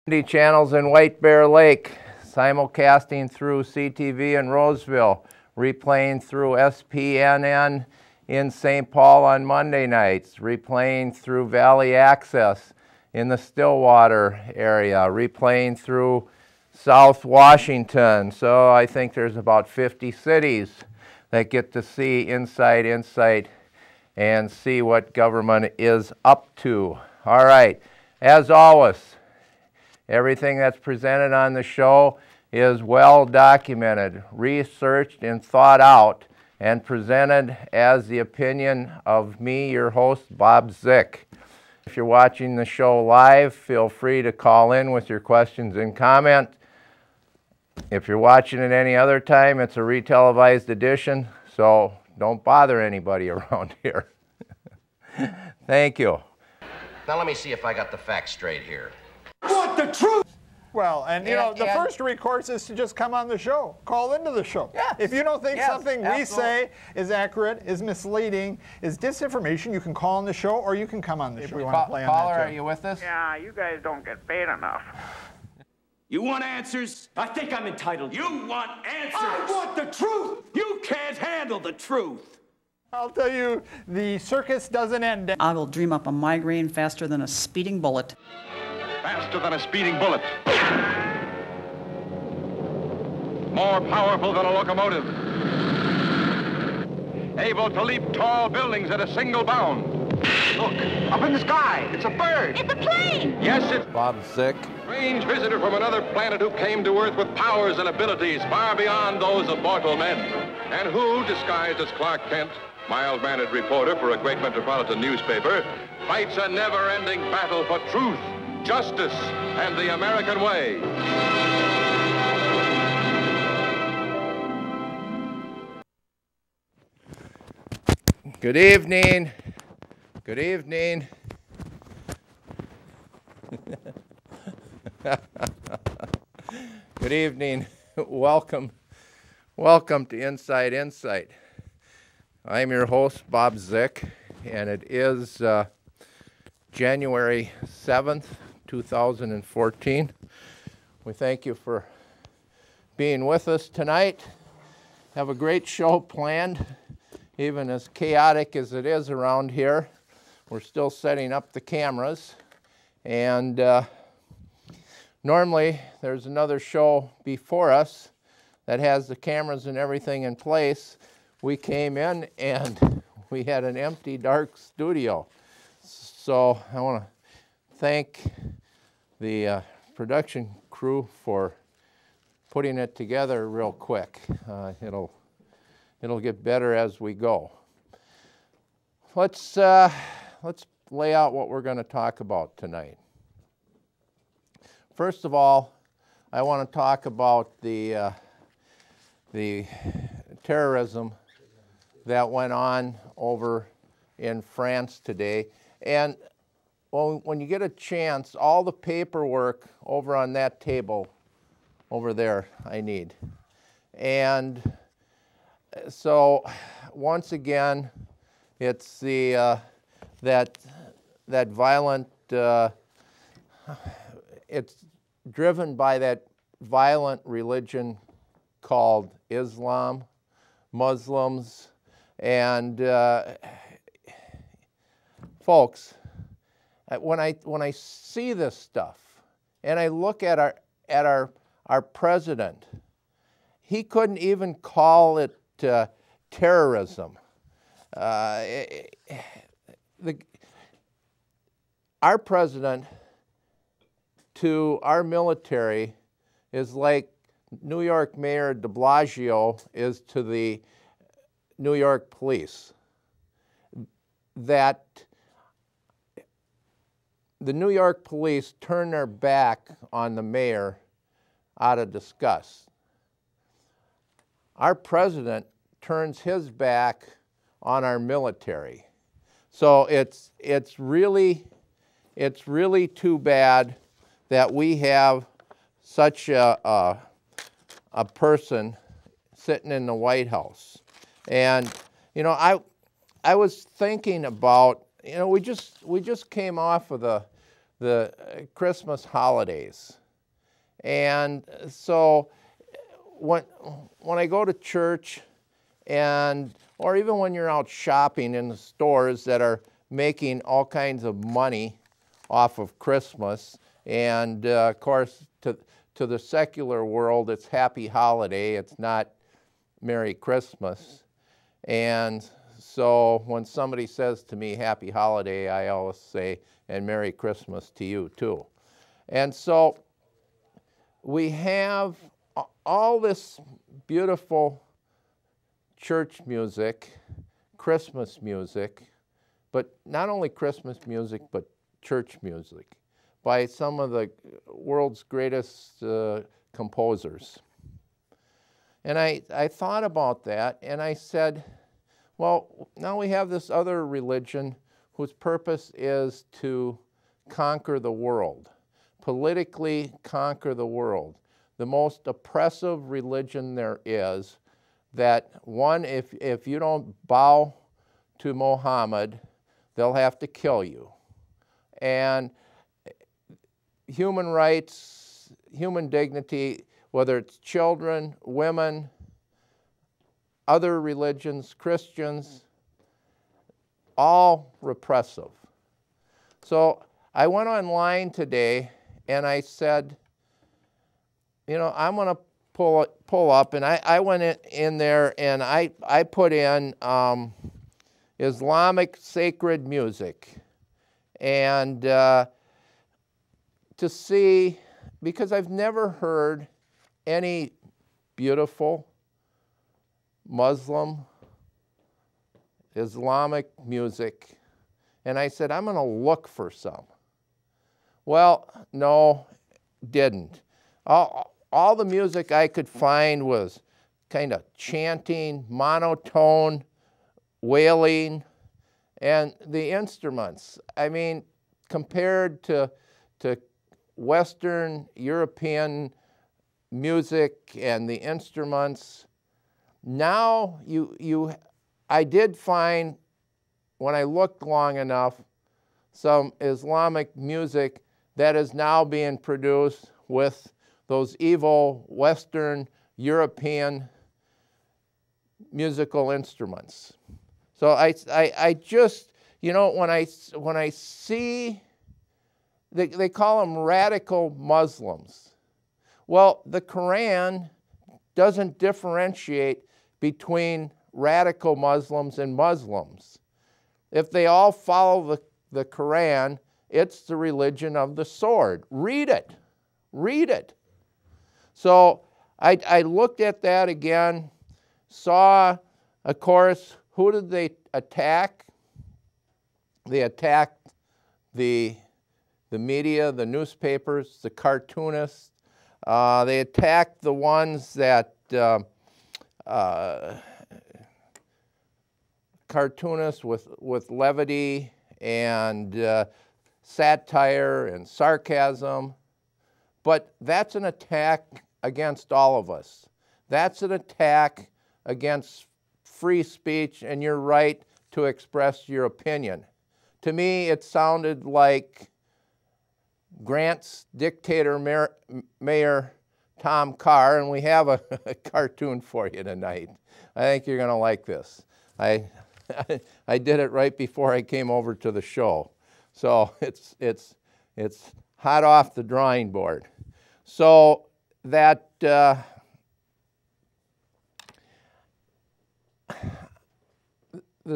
Channels in White Bear Lake, simulcasting through CTV in Roseville, replaying through SPNN in St. Paul on Monday nights, replaying through Valley Access in the Stillwater area, replaying through South Washington. So I think there's about 50 cities that get to see Inside Insight and see what government is up to. All right, as always, everything that's presented on the show is well documented, researched, and thought out, and presented as the opinion of me, your host, Bob Zick. If you're watching the show live, feel free to call in with your questions and comment. If you're watching it any other time, it's a retelevised edition, so don't bother anybody around here. Thank you. Now let me see if I got the facts straight here. Want the truth? Well, and you know, the first recourse is to just come on the show. Call into the show. Yes. If you don't think something we say is accurate, is misleading, is disinformation, you can call on the show or you can come on the show. You want to play on that Caller, too. are you with us? Yeah, you guys don't get paid enough. You want answers? I think I'm entitled. You want answers? I want the truth! You can't handle the truth. I'll tell you, the circus doesn't end. I will dream up a migraine faster than a speeding bullet. Faster than a speeding bullet. More powerful than a locomotive. Able to leap tall buildings at a single bound. Look, up in the sky, it's a bird. It's a plane! Yes, it's Bob Zick. strange visitor from another planet who came to Earth with powers and abilities far beyond those of mortal men, and who, disguised as Clark Kent, mild-mannered reporter for a great metropolitan newspaper, fights a never-ending battle for truth, justice, and the American way. Good evening. Good evening. Good evening. Welcome to Inside Insight. I'm your host, Bob Zick, and it is January 7th, 2014. We thank you for being with us tonight. Have a great show planned, even as chaotic as it is around here. We're still setting up the cameras, and normally there's another show before us that has the cameras and everything in place. We came in and we had an empty, dark studio. So I want to thank the production crew for putting it together real quick. It'll get better as we go. Let's lay out what we're going to talk about tonight. First of all, I want to talk about the terrorism that went on over in France today. And when you get a chance, all the paperwork over on that table over there I need. And so once again, it's the that violent, it's driven by that violent religion called Islam, Muslims, and folks, when I see this stuff and I look at our president, he couldn't even call it terrorism. Our president to our military is like New York Mayor de Blasio is to the New York police. That the New York police turn their back on the mayor out of disgust. Our president turns his back on our military. So it's really too bad that we have such a person sitting in the White House. And you know, I was thinking about, you know, we just came off of the Christmas holidays. And so when I go to church, or even when you're out shopping in the stores that are making all kinds of money off of Christmas, and of course to the secular world it's Happy Holiday, it's not Merry Christmas. And so when somebody says to me Happy Holiday, I always say, and Merry Christmas to you too. And so we have all this beautiful church music, Christmas music, but not only Christmas music, but church music by some of the world's greatest composers. And I thought about that, and I said, well, now we have this other religion whose purpose is to conquer the world, politically conquer the world. The most oppressive religion there is, that one, if you don't bow to Muhammad, they'll have to kill you. And human rights, human dignity, whether it's children, women, other religions, Christians, all repressive. So I went online today and I said, you know, I'm going to pull up, and I went in there and I put in Islamic sacred music, and to see, because I've never heard any beautiful Muslim Islamic music, and I said, I'm going to look for some. Well, no, didn't. All the music I could find was kind of chanting, monotone, wailing, and the instruments. I mean, compared to Western European music and the instruments, now I did find, when I looked long enough, some Islamic music that is now being produced with those evil Western European musical instruments. So I just, you know, when I see, they call them radical Muslims. Well, the Quran doesn't differentiate between radical Muslims and Muslims. If they all follow the Quran, it's the religion of the sword. Read it. Read it. So I looked at that again, saw, of course, who did they attack? They attacked the media, the newspapers, the cartoonists. They attacked the ones that, cartoonists with levity and satire and sarcasm. But that's an attack against all of us. That's an attack against free speech and your right to express your opinion. To me, it sounded like Grant's dictator mayor, Tom Carr, and we have a cartoon for you tonight. I think you're going to like this. I did it right before I came over to the show. So it's hot off the drawing board. So that the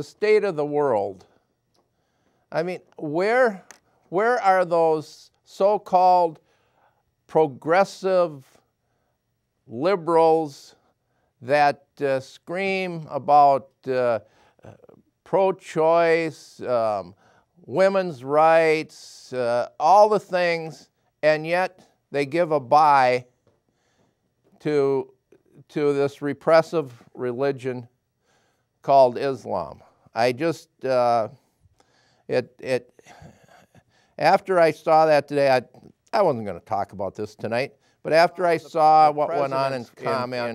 state of the world, I mean, where are those so-called progressive liberals that scream about pro-choice, women's rights, all the things, and yet they give a bye to this repressive religion called Islam. I just, after I saw that today, I wasn't going to talk about this tonight, but after I saw what went on in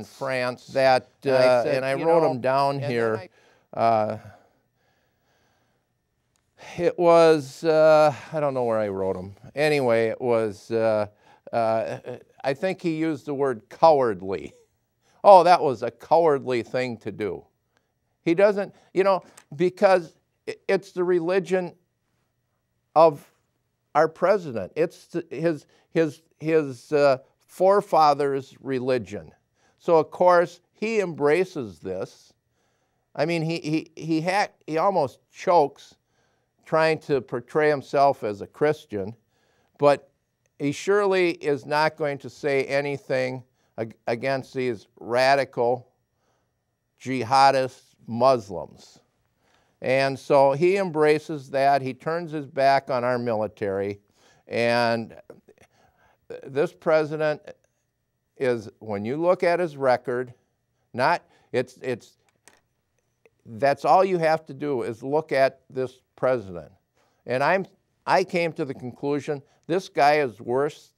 France, that, and I wrote them down here, It was, I don't know where I wrote them. Anyway, it was, I think he used the word cowardly. Oh, that was a cowardly thing to do. He doesn't, you know, because it's the religion of our president. It's his forefathers' religion. So of course he embraces this. I mean, he almost chokes trying to portray himself as a Christian, but he surely is not going to say anything against these radical jihadist Muslims. And so he embraces that. He turns his back on our military. And this president is, when you look at his record, that's all you have to do is look at this president. And I came to the conclusion this guy is worse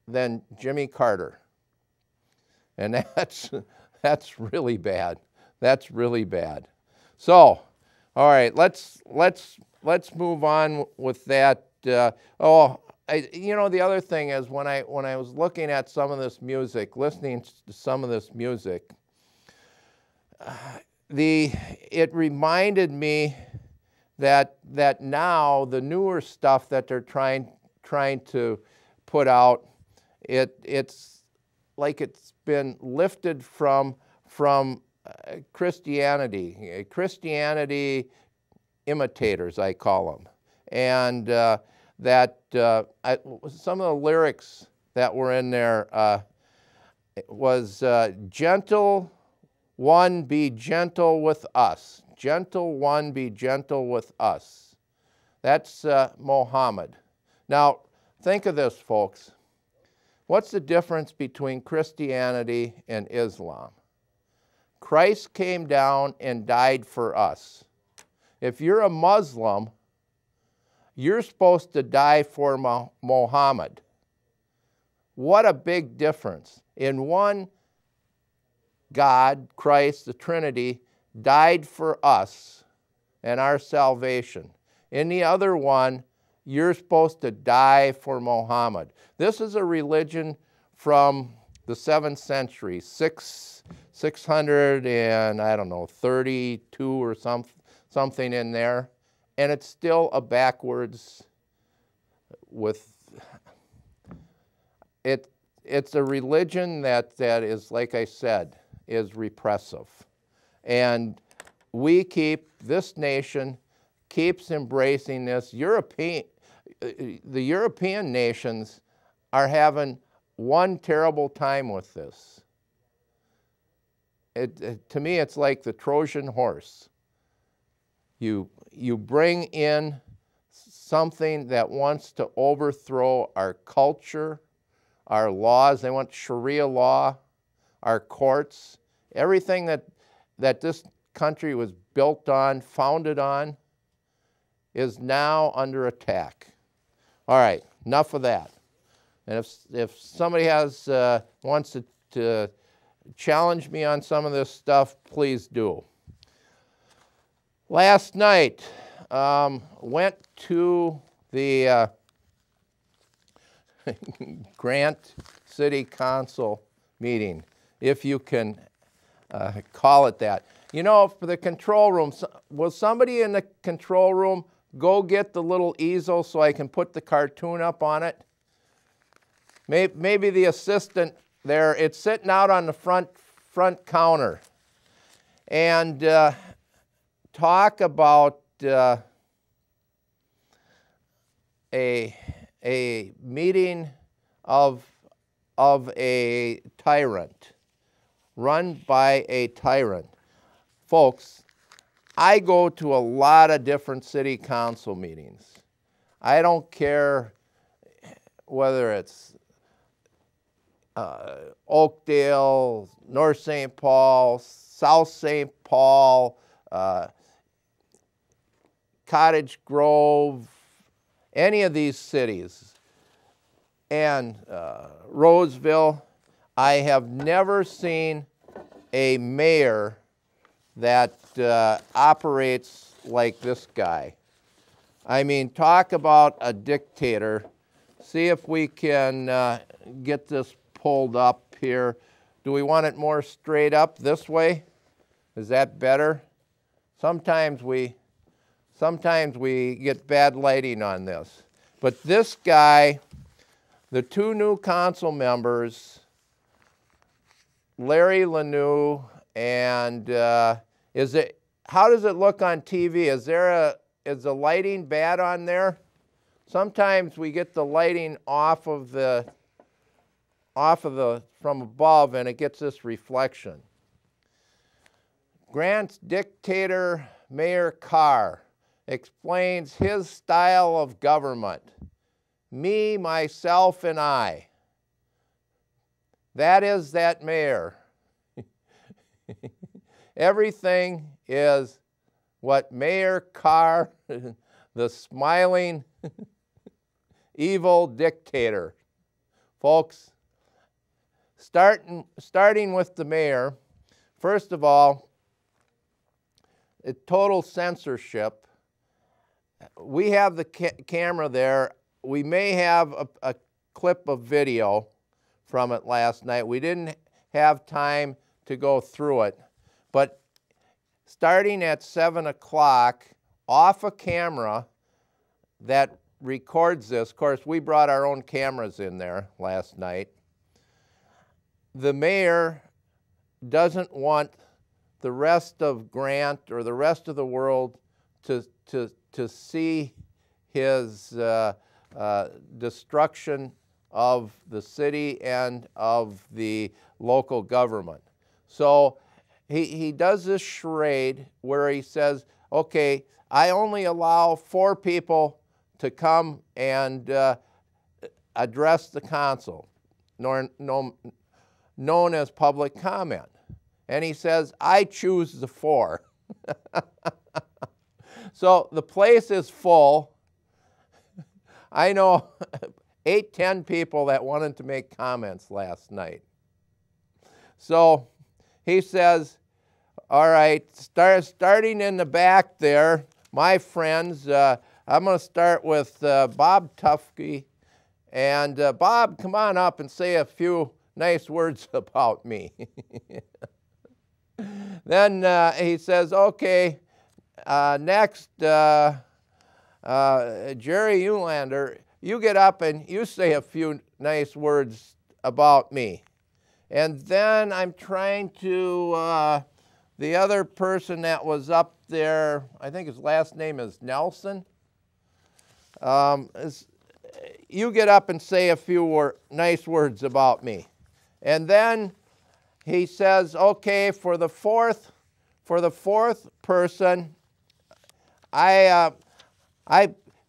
than Jimmy Carter. And that's really bad. That's really bad. So, all right, let's move on with that. You know, the other thing is when I was looking at some of this music, listening to some of this music, it reminded me that now the newer stuff that they're trying to put out, it's like it's been lifted from Christianity imitators, I call them. And some of the lyrics that were in there was gentle one, be gentle with us. Gentle one, be gentle with us. That's Muhammad. Now, think of this, folks. What's the difference between Christianity and Islam? Christ came down and died for us. If you're a Muslim, you're supposed to die for Muhammad. What a big difference. In one, God, Christ, the Trinity, died for us and our salvation. In the other one, you're supposed to die for Muhammad. This is a religion from the 7th century, 600 and, I don't know, 32 or something in there. And it's still a backwards it's a religion that is, like I said, is repressive. And this nation keeps embracing this. The European nations are having one terrible time with this. To me, it's like the Trojan horse. You bring in something that wants to overthrow our culture, our laws. They want Sharia law, our courts, everything that this country was built on, founded on, is now under attack. All right, enough of that. And if somebody wants to challenge me on some of this stuff, please do. Last night, went to the Grant City Council meeting, if you can call it that. You know, for the control room, will somebody in the control room go get the little easel so I can put the cartoon up on it? Maybe the assistant there, it's sitting out on the front counter. And talk about a meeting of a tyrant, run by a tyrant. Folks, I go to a lot of different city council meetings. I don't care whether it's Oakdale, North St. Paul, South St. Paul, Cottage Grove, any of these cities, and Roseville. I have never seen a mayor that operates like this guy. I mean, talk about a dictator. See if we can get this pulled up here. Do we want it more straight up this way? Is that better? Sometimes we get bad lighting on this. But this guy, the two new council members, Larry Lanou and how does it look on TV? Is the lighting bad on there? Sometimes we get the lighting from above and it gets this reflection. Grant's dictator, Mayor Carr, explains his style of government. Me, myself, and I. That is that mayor. Everything is what Mayor Carr, the smiling, evil dictator. Folks, starting with the mayor, first of all, total censorship. We have the camera there. We may have a clip of video from it last night. We didn't have time to go through it. But starting at 7 o'clock, off a camera that records this, of course, we brought our own cameras in there last night. The mayor doesn't want the rest of Grant or the rest of the world to see his destruction of the city and of the local government. So he does this charade where he says, okay, I only allow 4 people to come and address the council, known as public comment. And he says, I choose the 4. So the place is full. I know 8, 10 people that wanted to make comments last night. So he says, all right, starting in the back there, my friends, I'm going to start with Bob Tufke. And Bob, come on up and say a few nice words about me. Then he says, okay, next, Jerry Eulander, you get up and you say a few nice words about me. And then I'm trying to, the other person that was up there, I think his last name is Nelson. You get up and say a few nice words about me. And then he says, okay, for the fourth person,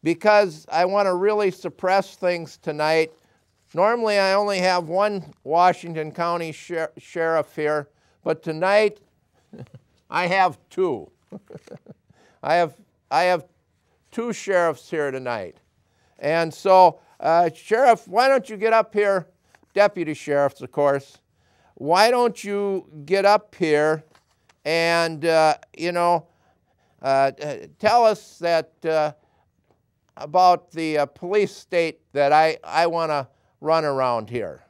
because I want to really suppress things tonight. Normally I only have one Washington County sheriff here, but tonight I have 2. I have 2 sheriffs here tonight. And so, Sheriff, why don't you get up here, deputy sheriffs, of course, why don't you get up here and, tell us that about the police state that I want to run around here.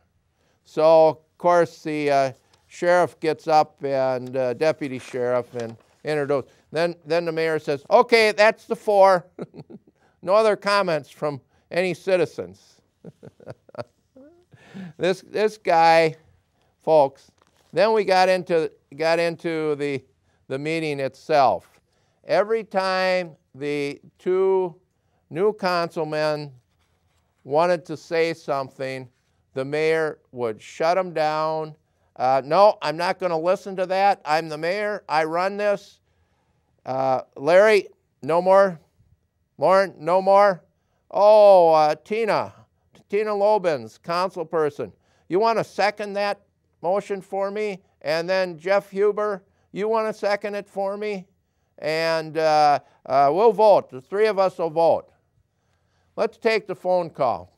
So, of course, the sheriff gets up and deputy sheriff and introduce. Then the mayor says, okay, that's the 4. No other comments from any citizens. This guy, folks, then we got into the meeting itself. Every time the 2 new councilmen wanted to say something, the mayor would shut them down. No, I'm not going to listen to that. I'm the mayor. I run this. Larry, no more. Lauren, no more. Oh, Tina Lobens, council person. You want to second that motion for me? And then Jeff Huber, you want to second it for me? And we'll vote. The 3 of us will vote. Let's take the phone call.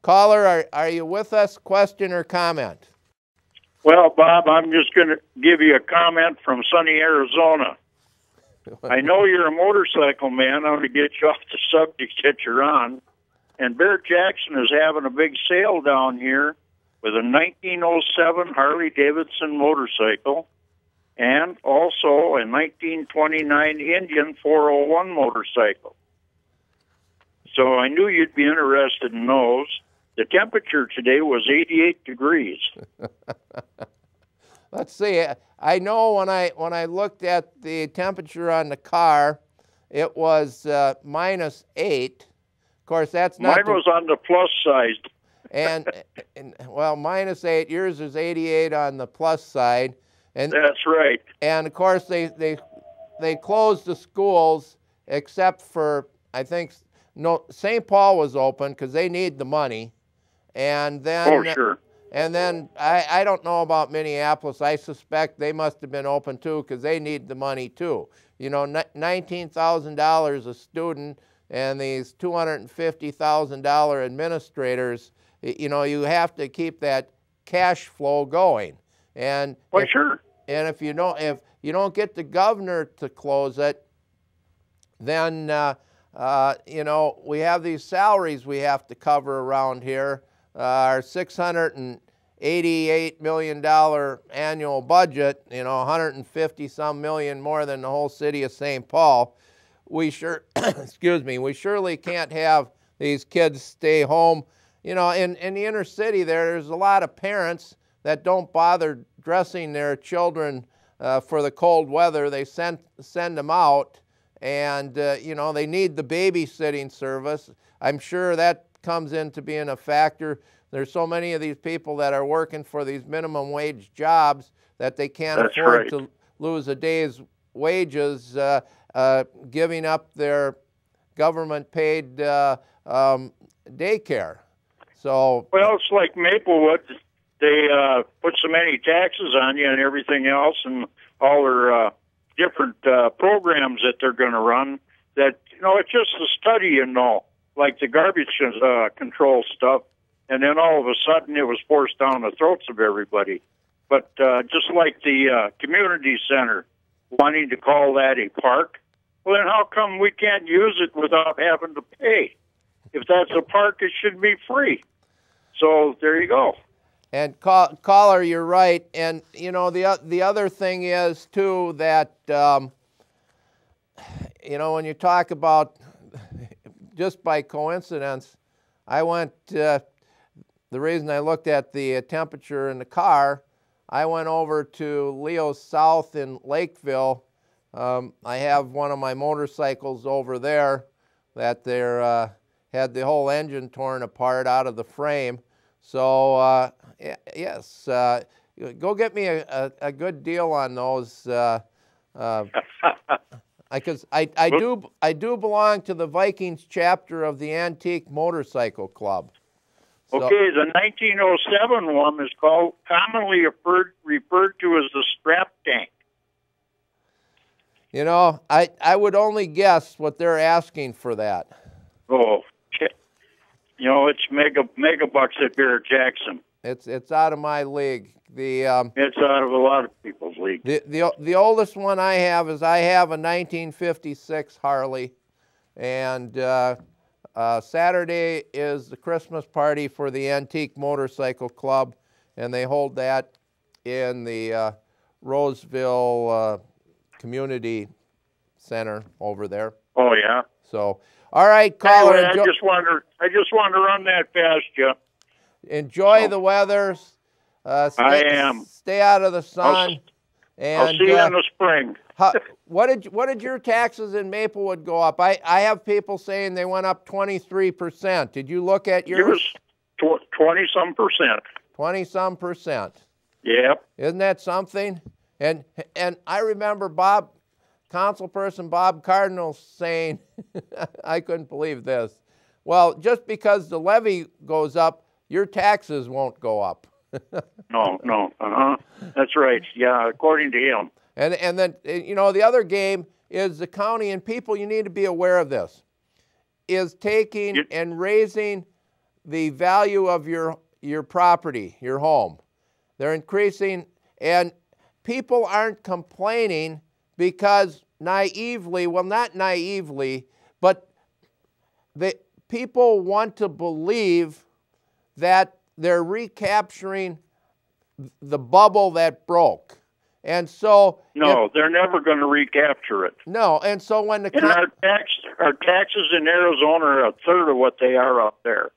Caller, are you with us? Question or comment? Well, Bob, I'm just going to give you a comment from sunny Arizona. I know you're a motorcycle man. I'm going to get you off the subject that you're on. And Bear Jackson is having a big sale down here with a 1907 Harley-Davidson motorcycle and also a 1929 Indian 401 motorcycle. So I knew you'd be interested in those. The temperature today was 88 degrees. Let's see. I know when I looked at the temperature on the car, it was -8. Of course, that's not. Mine was on the plus side. and well, -8. Yours is 88 on the plus side. And that's right. And of course, they closed the schools except for, I think, no, St. Paul was open because they need the money. And then, oh, sure. And then I don't know about Minneapolis. I suspect they must have been open too because they need the money too. You know, $19,000 a student and these $250,000 administrators. You know, you have to keep that cash flow going. And well, sure. And if you don't get the governor to close it, then you know, we have these salaries we have to cover around here. Our $688 million annual budget, you know, 150 some million more than the whole city of St. Paul. We excuse me, we surely can't have these kids stay home. You know, in the inner city there's a lot of parents that don't bother dressing their children for the cold weather. They send them out, and you know, they need the babysitting service. I'm sure that comes into being a factor. There's so many of these people that are working for these minimum wage jobs that they can't afford to lose a day's wages, giving up their government-paid daycare. So well, it's like Maplewood. They put so many taxes on you and everything else, and all their different programs that they're going to run. That, you know, it's just a study, you know, like the garbage control stuff, and then all of a sudden it was forced down the throats of everybody. But just like the community center, wanting to call that a park, well, then how come we can't use it without having to pay? If that's a park, it should be free. So there you go. And caller, you're right. And you know, the other thing is too that you know, when you talk about, just by coincidence, I went. The reason I looked at the temperature in the car, I went over to Leo's South in Lakeville. I have one of my motorcycles over there that they're had the whole engine torn apart out of the frame. So yes, go get me a good deal on those. Because I do belong to the Vikings chapter of the Antique Motorcycle Club. So, okay, the 1907 one is called, commonly referred to as the strap tank. You know, I would only guess what they're asking for that. Oh, you know, it's mega bucks at Bear Jackson. It's out of my league. It's out of a lot of people's league. The oldest one I have is I have a 1956 Harley, and Saturday is the Christmas party for the Antique Motorcycle Club, and they hold that in the Roseville Community Center over there. Oh yeah. So, all right, caller. Anyway, I just wanted to run that past you. Enjoy the weather. Stay out of the sun. I'll see you in the spring. What did your taxes in Maplewood go up? I have people saying they went up 23%. Did you look at yours? It was 20-some percent. 20-some percent. Yep. Isn't that something? And I remember Councilperson Bob Cardinal saying, I couldn't believe this. Well, just because the levy goes up, your taxes won't go up. No. That's right. Yeah, according to him. And then, you know, the other game is the county, and people, you need to be aware of this, is taking and raising the value of your property, your home. They're increasing, and people aren't complaining because naively, well, not naively, but people want to believe that they're recapturing the bubble that broke. And so... No, they're never going to recapture it. No, and so when the... And our taxes in Arizona are a third of what they are up there.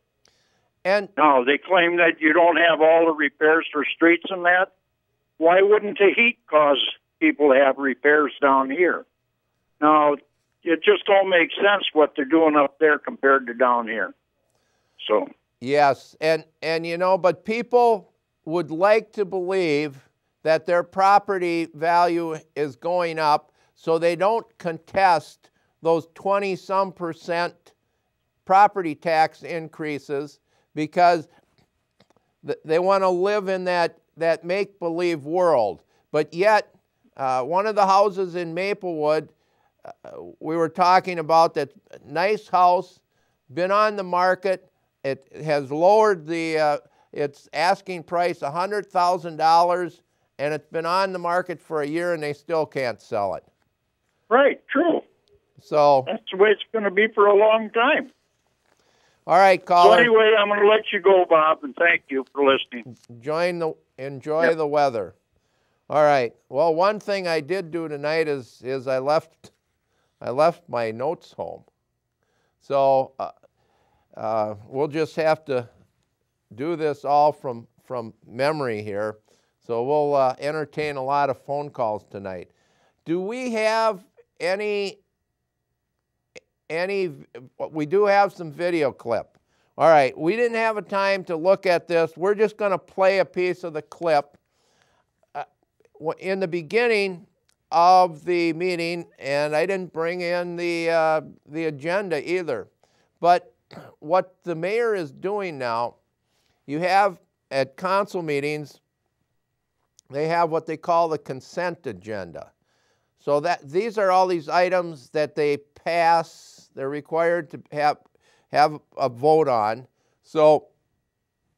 And no, they claim that you don't have all the repairs for streets and that. Why wouldn't the heat cause people to have repairs down here? No, it just don't make sense what they're doing up there compared to down here. So... Yes, and you know, but people would like to believe that their property value is going up, so they don't contest those 20-some% property tax increases because they want to live in that make-believe world. But yet, one of the houses in Maplewood, we were talking about, that nice house, been on the market. It has lowered its asking price $100,000, and it's been on the market for a year, and they still can't sell it. Right, true. So that's the way it's going to be for a long time. All right, caller. So anyway, I'm going to let you go, Bob, and thank you for listening. Enjoy the weather. All right. Well, one thing I did do tonight is I left my notes home. So we'll just have to do this all from memory here. So we'll entertain a lot of phone calls tonight. Do we have any, we do have some video clip. All right, we didn't have a time to look at this. We're just going to play a piece of the clip. In the beginning of the meeting, and I didn't bring in the agenda either, but what the mayor is doing now, you have at council meetings, they have what they call the consent agenda. So that these are all these items that they pass, they're required to have a vote on. So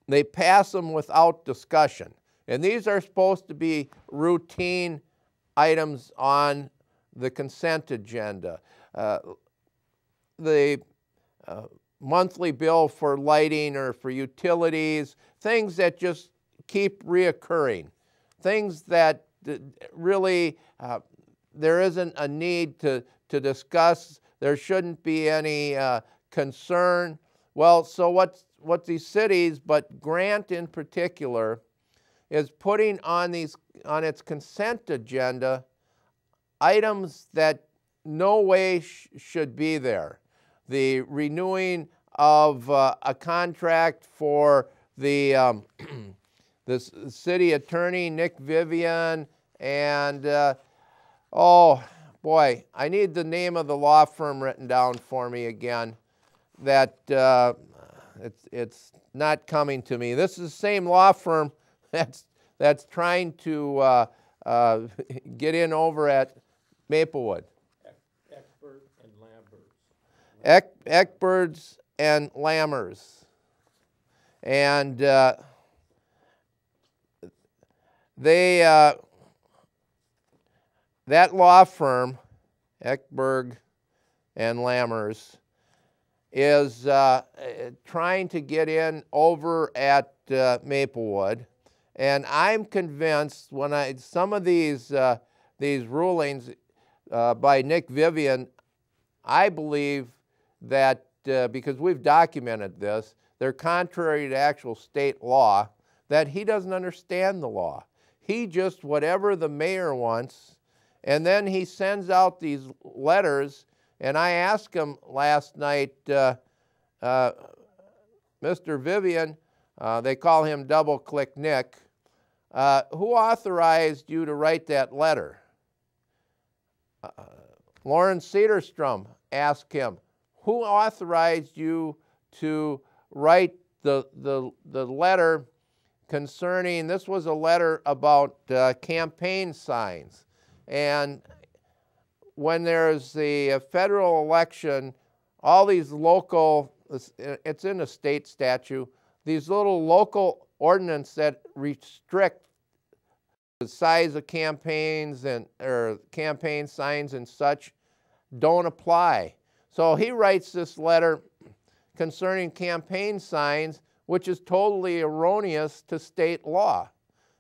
they pass them without discussion. And these are supposed to be routine items on the consent agenda. The monthly bill for lighting or for utilities, things that just keep reoccurring, things that really there isn't a need to discuss. There shouldn't be any concern. Well, so what these cities, but Grant in particular, is putting on its consent agenda items that no way should be there. The renewing of a contract for the city attorney, Nick Vivian, and oh boy, I need the name of the law firm written down for me again. That it's not coming to me. This is the same law firm that's trying to get in over at Maplewood. Eckberts and Lammers. And that law firm, Eckberg and Lammers, is trying to get in over at Maplewood. And I'm convinced when some of these rulings by Nick Vivian, I believe that because we've documented this, they're contrary to actual state law, that he doesn't understand the law. He just, whatever the mayor wants, and then he sends out these letters, and I asked him last night, Mr. Vivian, they call him Double Click Nick, who authorized you to write that letter? Lauren Cedarstrom asked him, who authorized you to write the letter concerning, this was a letter about campaign signs. And when there's the federal election, all these local, it's in a state statute, these little local ordinances that restrict the size of campaigns or campaign signs and such don't apply. So he writes this letter concerning campaign signs, which is totally erroneous to state law.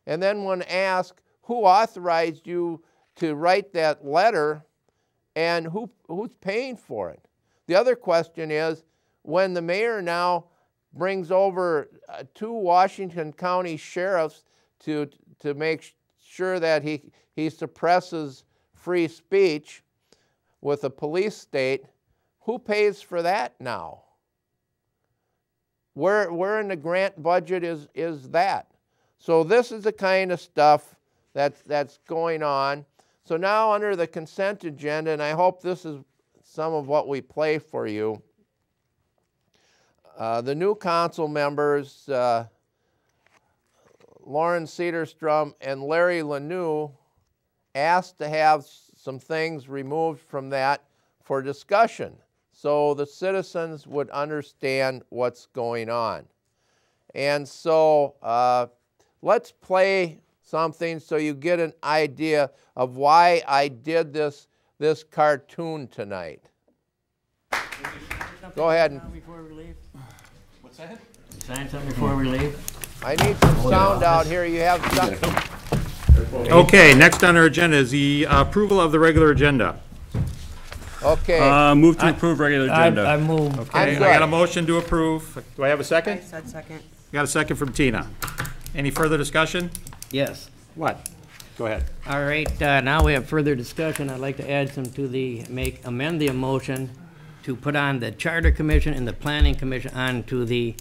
And then when asked who authorized you to write that letter and who's paying for it? The other question is, when the mayor now brings over 2 Washington County sheriffs to make sure that he suppresses free speech with a police state, who pays for that now? Where in the grant budget is that? So this is the kind of stuff that's going on. So now under the consent agenda, and I hope this is some of what we play for you, the new council members, Lauren Cedarstrom and Larry Lanou, asked to have some things removed from that for discussion so the citizens would understand what's going on. And so let's play something so you get an idea of why I did this cartoon tonight. Go ahead. Before we leave? What's that? Sign something before we leave? I need some sound out here. You have something. Okay, next on our agenda is the approval of the regular agenda. Okay. Move to approve regular agenda. I move. Okay, I got a motion to approve. Do I have a second? I said second. Got a second from Tina. Any further discussion? Yes. What? Go ahead. All right, now we have further discussion. I'd like to add some to amend the motion to put on the Charter Commission and the Planning Commission onto the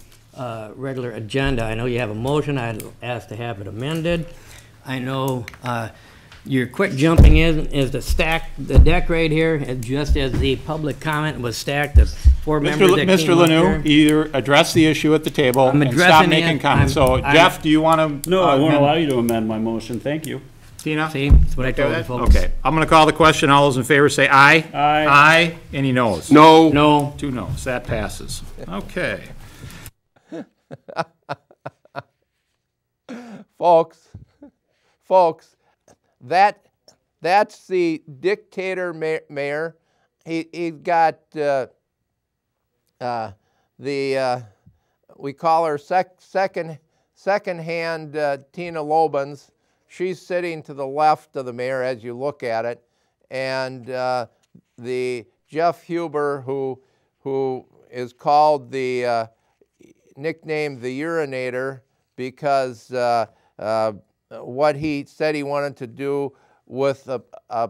regular agenda. I know you have a motion. I'd ask to have it amended. I know your quick jumping in is to stack the deck right here, just as the public comment was stacked. The 4 members that Mr. came up Lanou, here. either address the issue at the table I'm and stop addressing making it. comments. So, Jeff, do you want to? No, I won't allow you to amend my motion. Thank you. Tina? See, that's what I told you folks. Okay, I'm going to call the question. All those in favor say aye. Aye. Aye. Any noes? No. No. 2 noes. That passes. Okay. Folks, that's the dictator mayor. He's got we call her second-hand Tina Lobens. She's sitting to the left of the mayor as you look at it, and the Jeff Huber, who is called nicknamed the urinator because what he said he wanted to do with a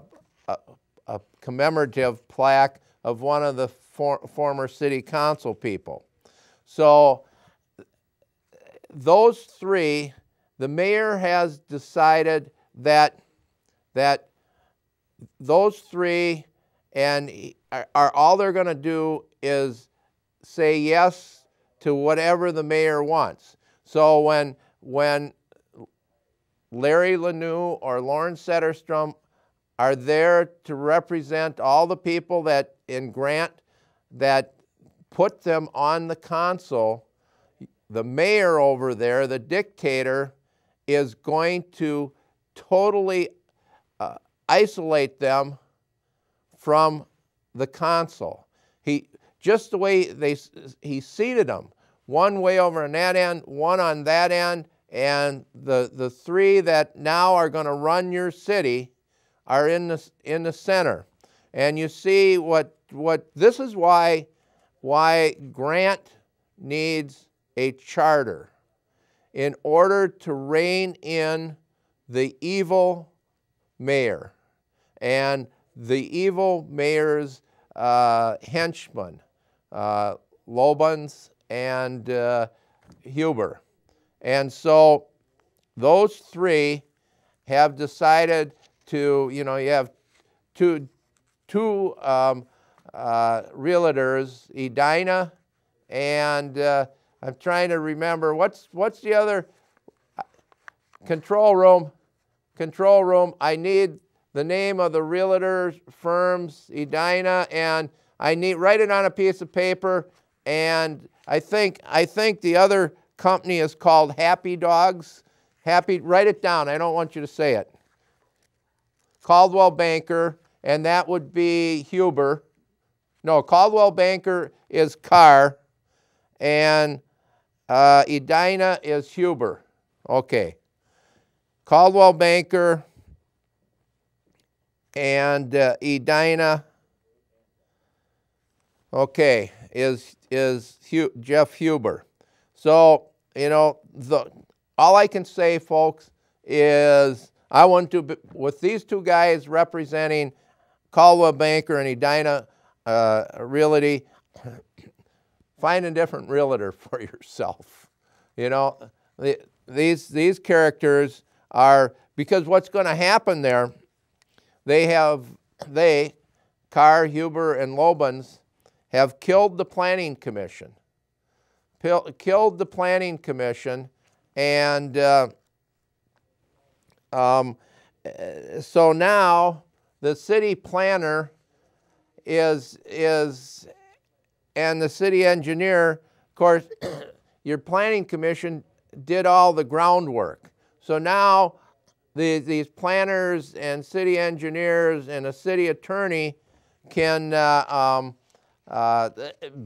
commemorative plaque of one of the former city council people. So those 3, the mayor has decided that those 3 and are all they're going to do is say yes to whatever the mayor wants. So when Larry Lanou or Lauren Cedarstrom are there to represent all the people that in Grant that put them on the council, the mayor over there, the dictator, is going to totally isolate them from the council. Just the way he seated them, one way over on that end, one on that end, and the 3 that now are going to run your city are in the center. And you see what this is why Grant needs a charter in order to rein in the evil mayor and the evil mayor's henchmen, Lobens and Huber. And so those 3 have decided to, you have two realtors, Edina and I'm trying to remember, what's the other? Control room. I need the name of the realtor firms, Edina, and I need write it on a piece of paper. And I think the other company is called Happy Dogs. Happy, write it down. I don't want you to say it. Caldwell Banker, and that would be Huber. No, Caldwell Banker is Carr, and Edina is Huber. Okay. Caldwell Banker and Edina, okay, is Jeff Huber. So, you know, all I can say, folks, is I want to, with these two guys representing Caldwell Banker and Edina Realty, find a different realtor for yourself. You know, these characters are, because what's going to happen there, Carr, Huber, and Lobens have killed the Planning Commission. Killed the Planning Commission, and so now the city planner is and the city engineer, of course, your Planning Commission did all the groundwork. So now these planners and city engineers and a city attorney can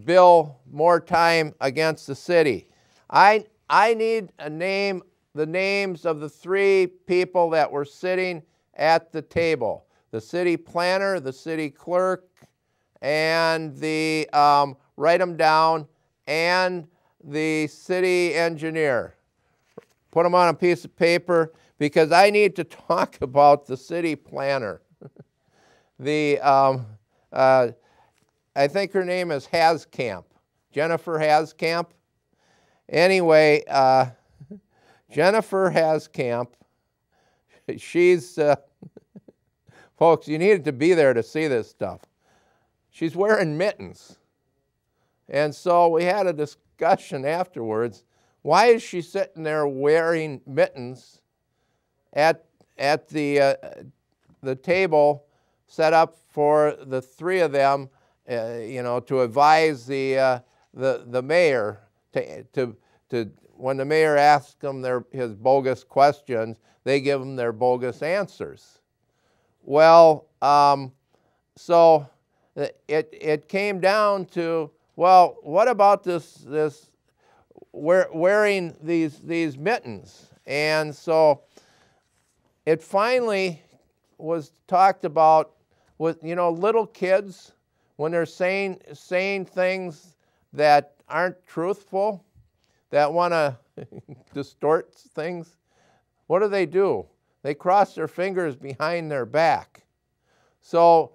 bill more time against the city. I need the names of the three people that were sitting at the table: the city planner, the city clerk, and the write them down, and the city engineer. Put them on a piece of paper, because I need to talk about the city planner. I think her name is Haskamp, Jennifer Haskamp. Anyway, Jennifer Haskamp, she's, folks, you needed to be there to see this stuff. She's wearing mittens. And so we had a discussion afterwards. Why is she sitting there wearing mittens at the table set up for the three of them, you know, to advise the mayor to when the mayor asks them his bogus questions, they give them their bogus answers. Well, so it came down to, well, what about this wearing these mittens? And so it finally was talked about with, you know, little kids, when they're saying things that aren't truthful, that want to distort things. What do? They cross their fingers behind their back. So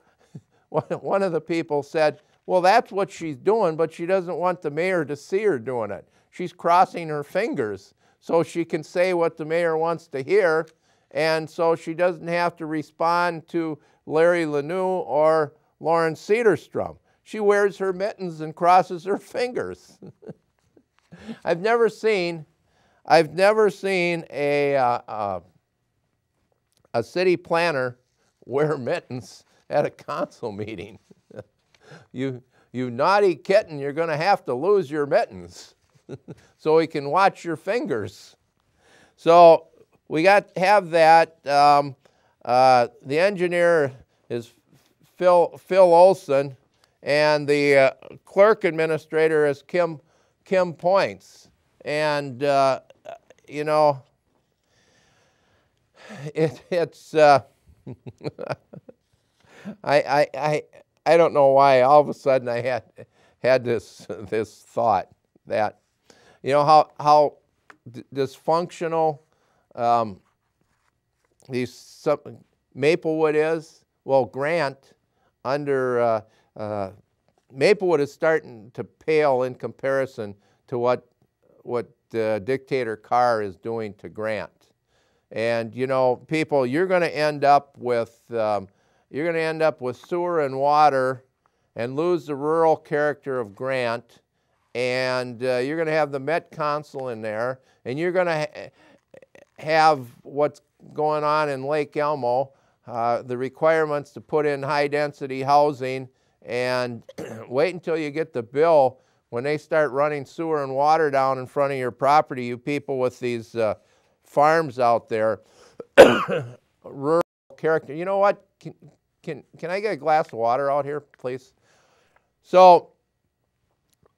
one of the people said, well, that's what she's doing, but she doesn't want the mayor to see her doing it. She's crossing her fingers so she can say what the mayor wants to hear, and so she doesn't have to respond to Larry Lanou or Lawrence Cedarstrom. She wears her mittens and crosses her fingers. I've never seen a city planner wear mittens at a council meeting. You naughty kitten, you're going to have to lose your mittens so he can watch your fingers. So we got to have that. The engineer is Phil Olson, and the clerk administrator is Kim Points. And you know, it's I don't know why all of a sudden I had this thought that, you know, how dysfunctional Maplewood is. Well, Grant under Maplewood is starting to pale in comparison to what Dictator Carr is doing to Grant. And you know, people, you're going to end up with sewer and water, and lose the rural character of Grant, and you're going to have the Met Council in there, and you're going to have what's going on in Lake Elmo, the requirements to put in high-density housing, and wait until you get the bill when they start running sewer and water down in front of your property, you people with these farms out there, rural character. You know what? Can I get a glass of water out here, please? So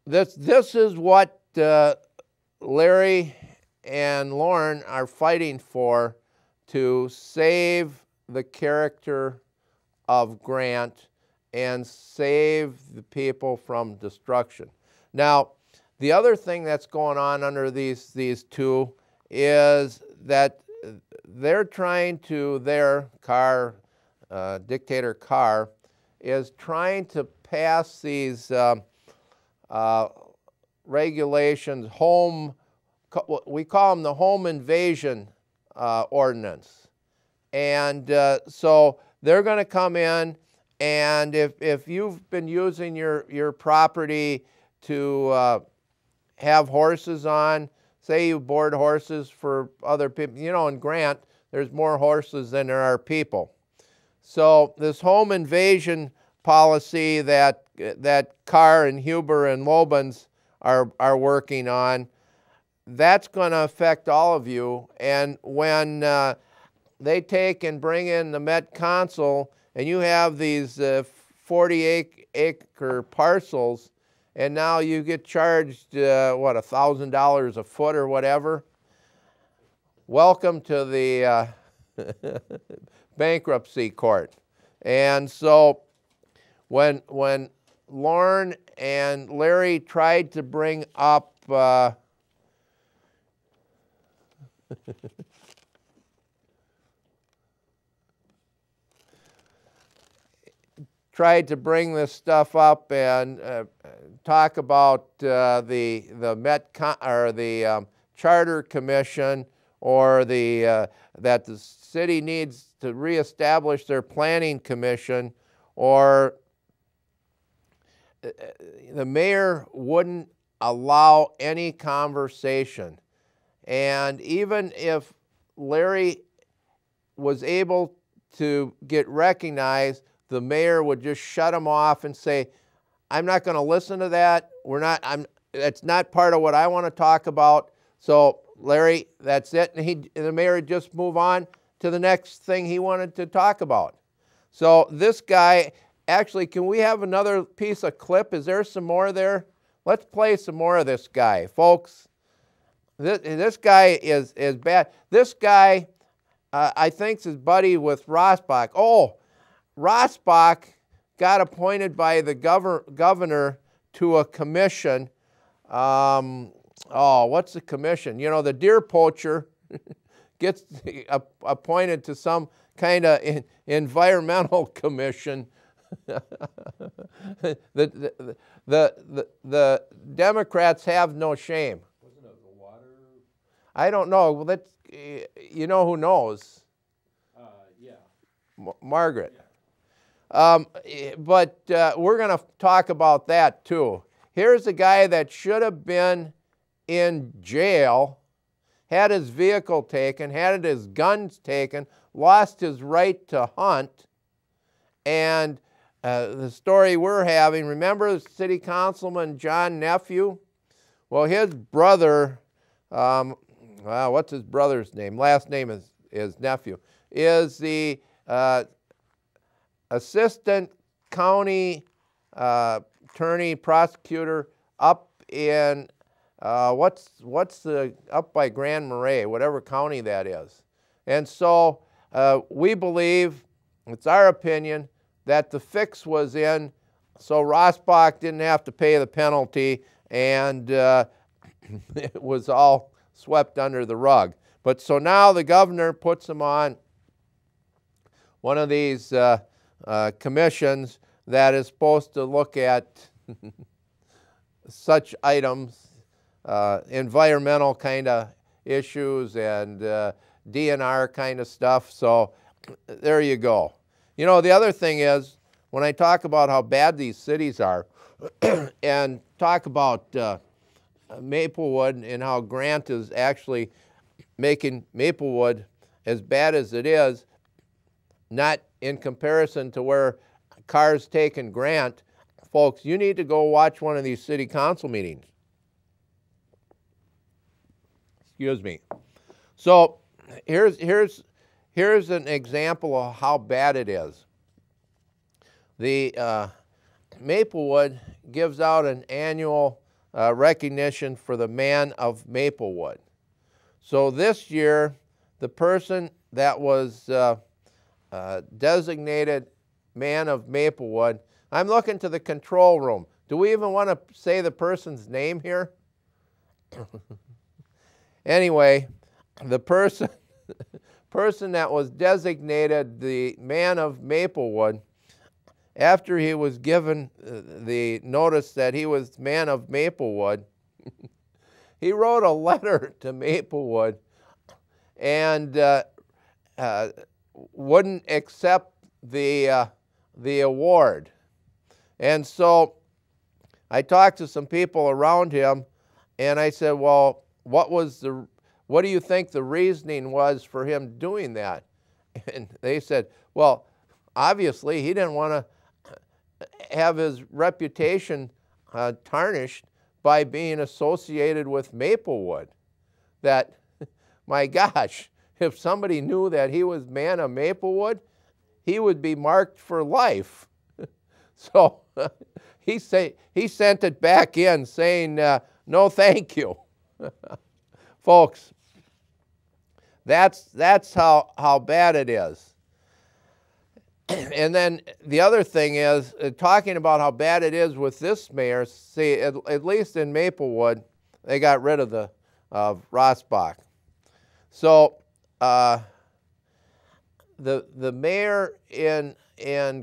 this is what Larry and Lauren are fighting for, to save the character of Grant and save the people from destruction. Now, the other thing that's going on under these two is that they're trying to, Dictator Carr, is trying to pass these regulations, we call them the home invasion ordinance. And so they're going to come in, and if you've been using your property to have horses on, say you board horses for other people, you know, in Grant, there's more horses than there are people. So this home invasion policy that Carr and Huber and Lobens are working on, that's going to affect all of you. And when they take and bring in the Met Council, and you have these 40-acre parcels, and now you get charged, what, $1,000 a foot or whatever? Welcome to the bankruptcy court. And so when Lauren and Larry tried to bring up tried to bring this stuff up and talk about the Charter Commission, or that the city needs to reestablish their planning commission, or the mayor wouldn't allow any conversation. And even if Larry was able to get recognized, the mayor would just shut him off and say, I'm not going to listen to that. It's not part of what I want to talk about. So Larry, that's it. And the mayor would just move on to the next thing he wanted to talk about. So this guy, actually, can we have another piece of clip? Is there some more there? Let's play some more of this guy, folks. This guy is bad. This guy, I think, is buddy with Rosbach. Oh, Rosbach got appointed by the governor to a commission. What's the commission? You know, the deer poacher gets appointed to some kind of environmental commission. The Democrats have no shame. Wasn't it the water? I don't know. Well, that's, you know who knows? Yeah. Margaret. Yeah. But we're going to talk about that too. Here's a guy that should have been in jail, had his vehicle taken, had his guns taken, lost his right to hunt. And the story we're having, remember City Councilman John Nephew? Well, his brother, what's his brother's name? Last name is Nephew, is the assistant county attorney prosecutor up in up by Grand Marais, whatever county that is. And so we believe, it's our opinion, that the fix was in, so Rosbach didn't have to pay the penalty, and it was all swept under the rug. But so now the governor puts him on one of these commissions that is supposed to look at such items, environmental kind of issues and DNR kind of stuff. So there you go. You know, the other thing is, when I talk about how bad these cities are and talk about Maplewood and how Grant is actually making Maplewood as bad as it is, not in comparison to where Carr's taken Grant, folks, you need to go watch one of these city council meetings. Excuse me. So here's an example of how bad it is. The Maplewood gives out an annual recognition for the Man of Maplewood. So this year, the person that was designated Man of Maplewood, I'm looking to the control room. Do we even want to say the person's name here? Anyway, the person that was designated the Man of Maplewood, after he was given the notice that he was Man of Maplewood, he wrote a letter to Maplewood and wouldn't accept the award. And so I talked to some people around him, and I said, well, what do you think the reasoning was for him doing that? And they said, well, obviously he didn't want to have his reputation tarnished by being associated with Maplewood. That, my gosh, if somebody knew that he was Man of Maplewood, he would be marked for life. So he sent it back in saying, no thank you. Folks, that's how bad it is. And then the other thing is, talking about how bad it is with this mayor, see, at least in Maplewood, they got rid of the Rossbach. So the mayor in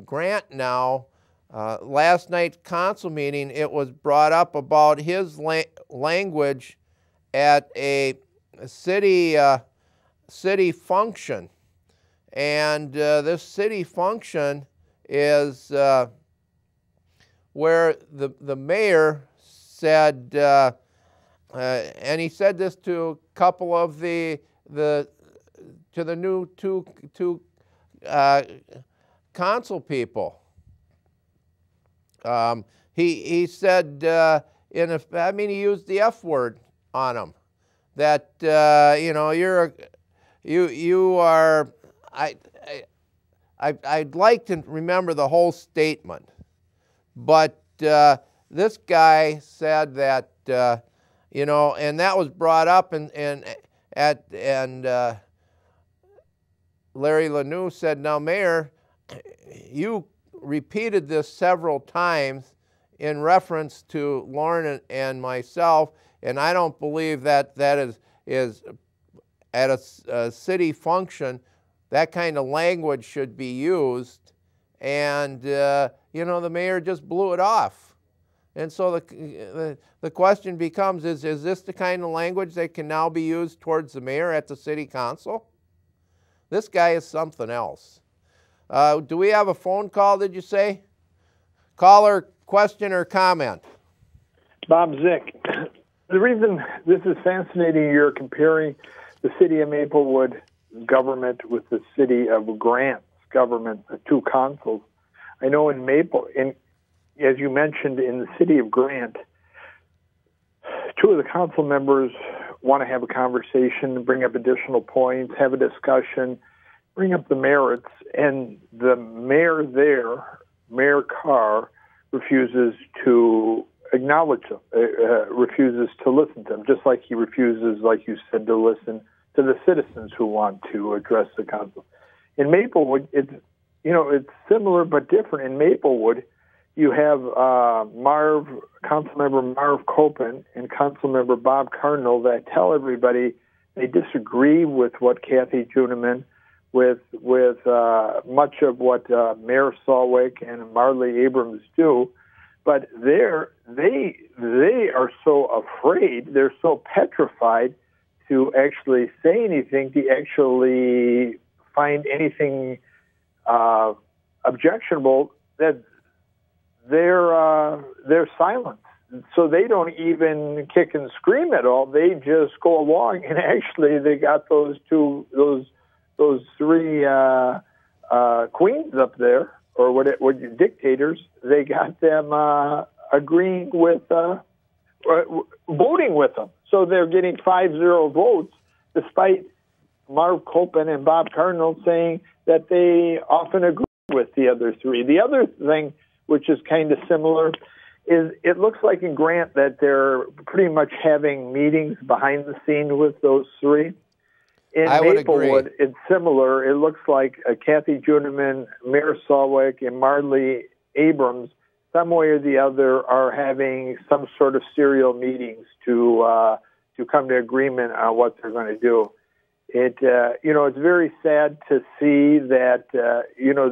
Grant now, last night's council meeting, it was brought up about his language at a city function. And this city function is where the mayor said, and he said this to a couple of the new two council people. He said, he used the F word on them, that you know, you are. I'd like to remember the whole statement, but this guy said that you know, and that was brought up, and Larry Lanou said, "Now, Mayor, you repeated this several times in reference to Lauren and myself, and I don't believe that is at a city function. That kind of language should be used." And you know, the mayor just blew it off. And so the question becomes, is this the kind of language that can now be used towards the mayor at the city council? This guy is something else. Do we have a phone call, did you say? Caller, question or comment? Bob Zick. The reason this is fascinating, you're comparing the city of Maplewood government with the city of Grant's government, the two councils. I know as you mentioned, in the city of Grant, two of the council members want to have a conversation, bring up additional points, have a discussion, bring up the merits, and the mayor there, Mayor Carr, refuses to acknowledge them, refuses to listen to them, just like he refuses, like you said, to listen to the citizens who want to address the council. In Maplewood, it's similar but different. In Maplewood, you have Councilmember Marv Copen and Councilmember Bob Cardinal that tell everybody they disagree with what Kathy Juniman, with much of what Mayor Salwick and Marley Abrams do, but they are so afraid, they're so petrified to actually say anything, to actually find anything objectionable, that they're silent. So they don't even kick and scream at all. They just go along, and actually they got those three queens up there, or what dictators. They got them agreeing with voting with them. So they're getting 5-0 votes, despite Marv Copen and Bob Cardinal saying that they often agree with the other three. The other thing, which is kind of similar, is it looks like in Grant that they're pretty much having meetings behind the scenes with those three. In Maplewood, it's similar. It looks like Kathy Juneman, Mayor Salwick, and Marley Abrams, some way or the other, are having some sort of serial meetings to come to agreement on what they're going to do. It's very sad to see that,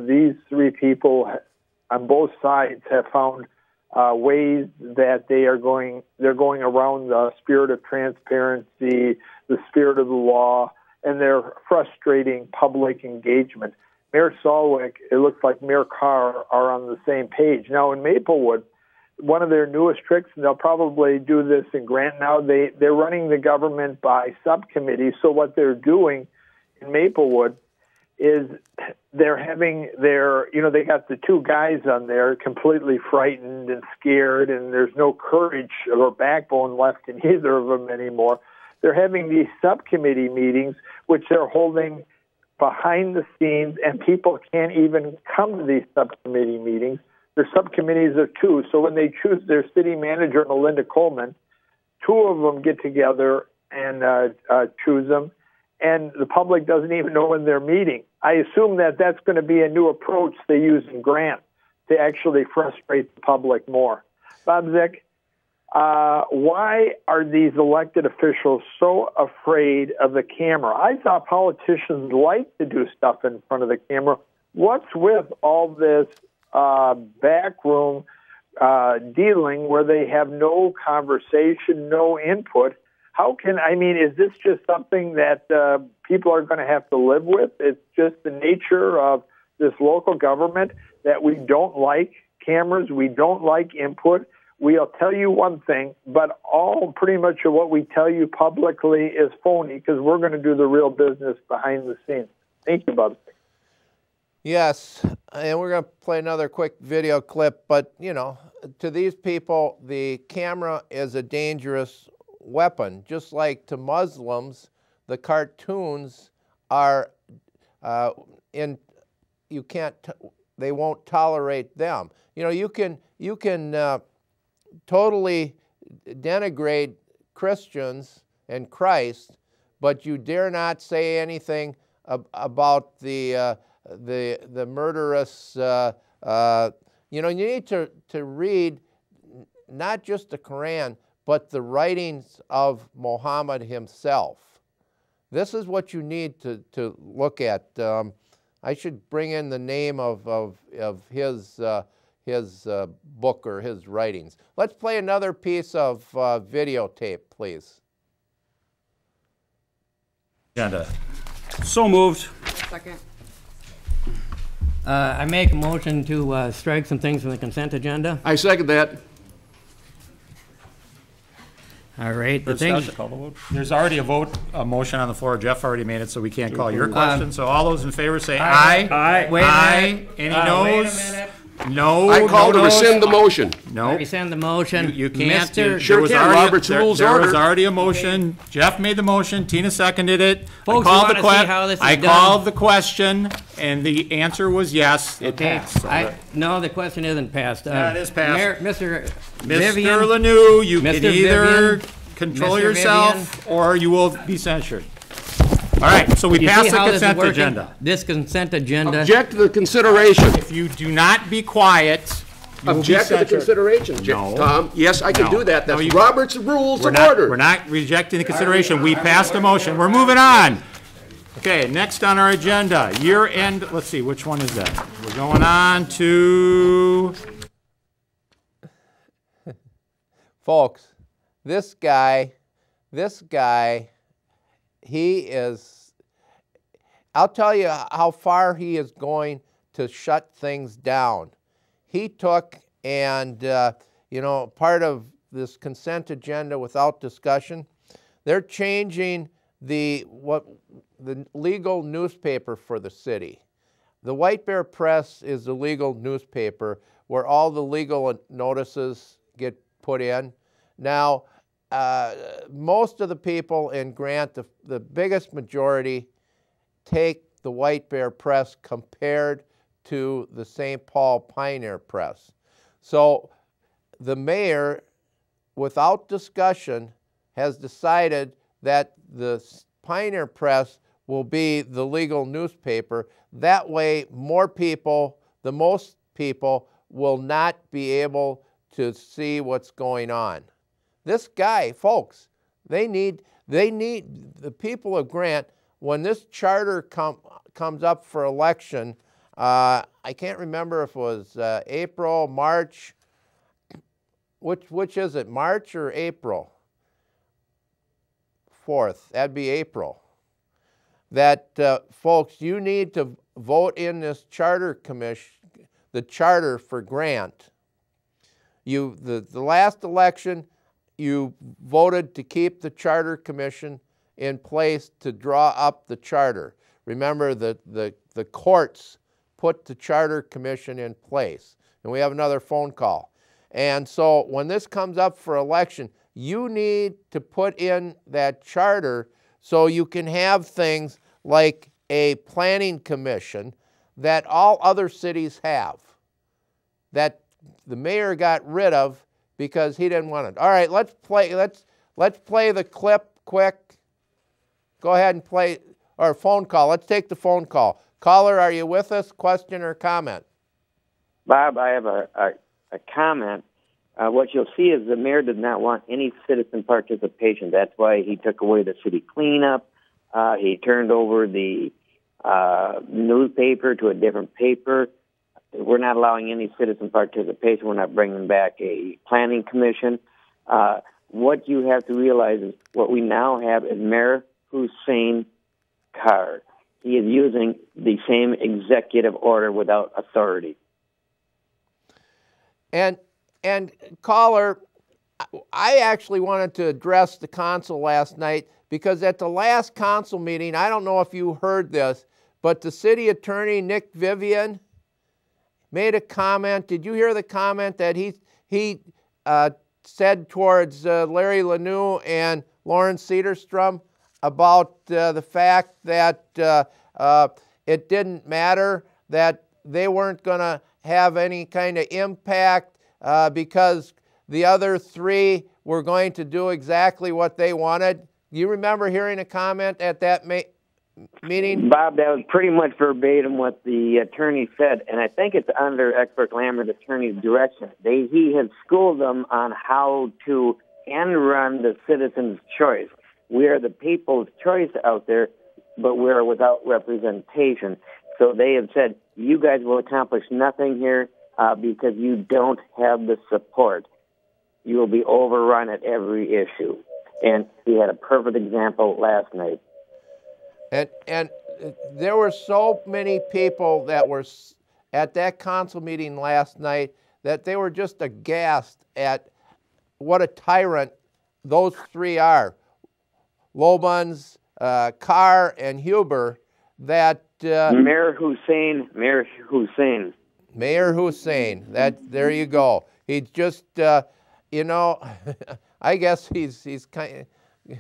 these three people on both sides have found ways that they're going around the spirit of transparency, the spirit of the law, and they're frustrating public engagement. Mayor Salwick, it looks like Mayor Carr are on the same page. Now, in Maplewood, one of their newest tricks, and they'll probably do this in Grant now, they're running the government by subcommittees. So what they're doing in Maplewood is they're having they got the two guys on there completely frightened and scared, and there's no courage or backbone left in either of them anymore. They're having these subcommittee meetings, which they're holding behind the scenes, and people can't even come to these subcommittee meetings. Their subcommittees are two, so when they choose their city manager, Melinda Coleman, two of them get together and choose them, and the public doesn't even know when they're meeting. I assume that that's going to be a new approach they use in Grant to actually frustrate the public more. Bob Zick, why are these elected officials so afraid of the camera? I thought politicians like to do stuff in front of the camera. What's with all this backroom dealing where they have no conversation, no input? Is this just something that people are going to have to live with? It's just the nature of this local government that we don't like cameras, we don't like input. We'll tell you one thing, but all pretty much of what we tell you publicly is phony because we're going to do the real business behind the scenes. Thank you, Bob. Yes, and we're going to play another quick video clip, but, to these people, the camera is a dangerous weapon. Just like to Muslims, the cartoons are, they won't tolerate them. You can totally denigrate Christians and Christ, but you dare not say anything about the murderous. You need to read not just the Quran, but the writings of Muhammad himself. This is what you need to look at. I should bring in the name of his book or his writings. Let's play another piece of videotape, please. Agenda. So moved. Second. I make a motion to strike some things from the consent agenda. I second that. All right. There's already a motion on the floor. Jeff already made it, so we can't call your question. So all those in favor say aye. Aye. Wait a minute. Any noes? Wait a minute. No. I call to rescind the motion. No. Rescind the motion. You can't. Mr. Sure can. Robert's Rules There Order. was already a motion. Jeff made the motion. Tina seconded it. Folks, I called the question, and the answer was yes. It passed. So no, the question isn't passed. Yeah, it is passed. Mr. Lanoux, you can either control Mr. yourself or you will be censured. All right, so we passed the consent agenda. This consent agenda. Object to the consideration. If you do not be quiet, you object to the consideration. No. Tom, yes, I can do that. That's no, Robert's Rules of Order. We're not rejecting the consideration. We passed a motion. We're moving on. Okay, next on our agenda, year-end. Let's see, which one is that? We're going on to... Folks, this guy, he is, I'll tell you how far he is going to shut things down. He took and, part of this consent agenda without discussion, they're changing the legal newspaper for the city. The White Bear Press is the legal newspaper where all the legal notices get put in. Now, most of the people in Grant, the biggest majority, take the White Bear Press compared to the St. Paul Pioneer Press. So the mayor, without discussion, has decided that the Pioneer Press will be the legal newspaper. That way, more people, the most people, will not be able to see what's going on. This guy, folks, they need the people of Grant, when this charter comes up for election, I can't remember if it was April, March, which is it, March or April? 4th, that'd be April. That, folks, you need to vote in this charter commission, the charter for Grant. The last election, you voted to keep the charter commission in place to draw up the charter. Remember, the courts put the charter commission in place. And we have another phone call. And so when this comes up for election, you need to put in that charter so you can have things like a planning commission that all other cities have, that the mayor got rid of because he didn't want it. All right, let's play the clip quick. Go ahead and play our phone call. Let's take the phone call. Caller, are you with us? Question or comment? Bob, I have a comment. What you'll see is the mayor did not want any citizen participation. That's why he took away the city cleanup. He turned over the newspaper to a different paper. We're not allowing any citizen participation. We're not bringing back a planning commission. What you have to realize is what we now have is Mayor Hussein Carr. He is using the same executive order without authority. And caller, I actually wanted to address the council last night because at the last council meeting, I don't know if you heard this, but the city attorney, Nick Vivian, made a comment. Did you hear the comment that he said towards Larry Lanou and Lawrence Cedarstrom about the fact that it didn't matter, that they weren't going to have any kind of impact because the other three were going to do exactly what they wanted? You remember hearing a comment at that meeting? Bob, that was pretty much verbatim what the attorney said, and I think it's under expert Lambert attorney's direction. He has schooled them on how to end run the citizen's choice. We are the people's choice out there, but we're without representation. So they have said, you guys will accomplish nothing here because you don't have the support. You will be overrun at every issue. And he had a perfect example last night. And there were so many people that were at that council meeting last night that they were just aghast at what a tyrant those three are. Lobans, Carr, and Huber, that... Mayor Hussein. There you go. He's just, you know, I guess he's kind of...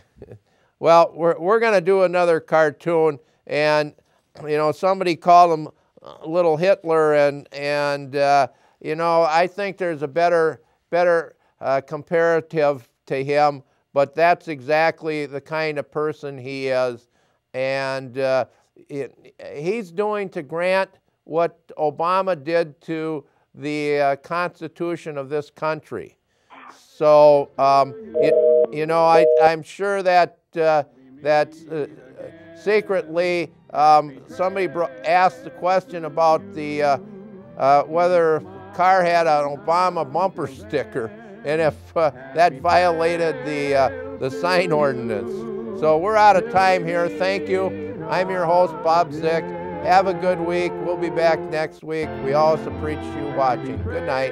Well, we're going to do another cartoon, and, you know, somebody called him Little Hitler, and you know, I think there's a better comparative to him, but that's exactly the kind of person he is, and he's doing to Grant what Obama did to the Constitution of this country. So, you know, I'm sure that secretly somebody asked the question about the whether Carr had an Obama bumper sticker and if that violated the sign ordinance. So we're out of time here. Thank you. I'm your host, Bob Zick. Have a good week. We'll be back next week. We always appreciate you watching. Good night.